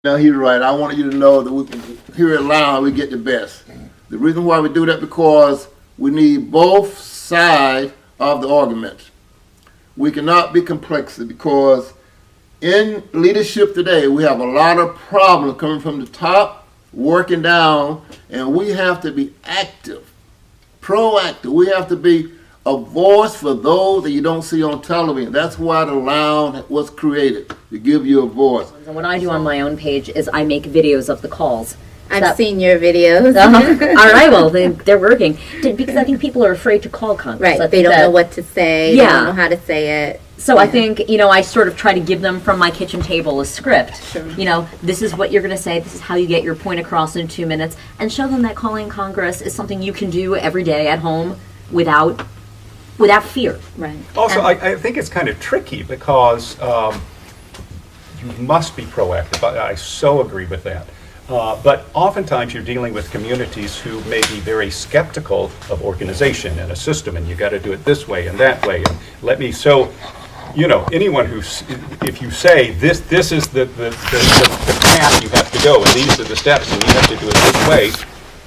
Now he's right. I want you to know that we, here at Lounge, we get the best. The reason why we do that because we need both sides of the argument. We cannot be complex because in leadership today, we have a lot of problems coming from the top, working down, and we have to be active, proactive. We have to be a voice for those that you don't see on television. That's why the Lounge was created, to give you a voice. And what I do on my own page is I make videos of the calls. I've seen your videos. All right, well, they're working. Because I think people are afraid to call Congress. Right, they don't know what to say. Yeah. They don't know how to say it. So I think, I sort of try to give them from my kitchen table a script. Sure. This is what you're going to say, this is how you get your point across in 2 minutes, and show them that calling Congress is something you can do every day at home without fear. Right. Also, I think it's kind of tricky because you must be proactive. I so agree with that. But oftentimes you're dealing with communities who may be very skeptical of organization and a system, and you got to do it this way and that way. And anyone if you say this is the path you have to go, and these are the steps, and you have to do it this way,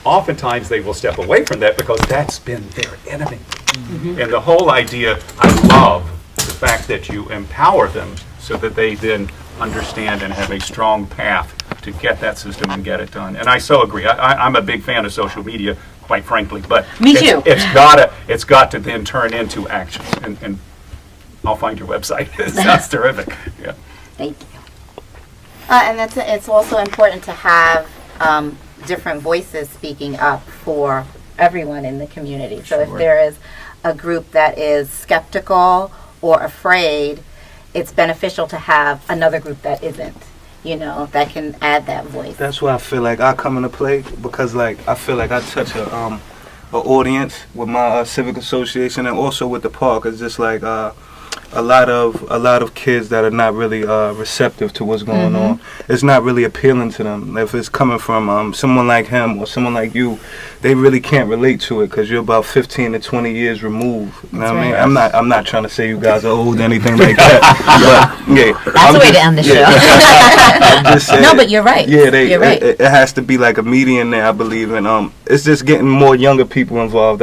oftentimes they will step away from that because that's been their enemy. Mm-hmm. And the whole idea, I love the fact that you empower them so that they then understand and have a strong path to get that system and get it done. And I so agree. I'm a big fan of social media, quite frankly, but me too. It's got to then turn into action. And I'll find your website. It sounds terrific. Yeah. Thank you. And it's also important to have different voices speaking up for everyone in the community. So if there is a group that is skeptical or afraid, it's beneficial to have another group that isn't, that can add that voice. That's why I feel like I come into play, because I feel like I touch a audience with my civic association, and also with the park. It's just like a lot of kids that are not really receptive to what's going on. It's not really appealing to them. If it's coming from someone like him or someone like you, they really can't relate to it because you're about 15 to 20 years removed. You know what I mean? I'm not trying to say you guys are old or anything like that. But yeah, that's the way to end the show. I'm just saying, no, but you're right. Yeah, you're right. It has to be like a median there, I believe, and it's just getting more younger people involved.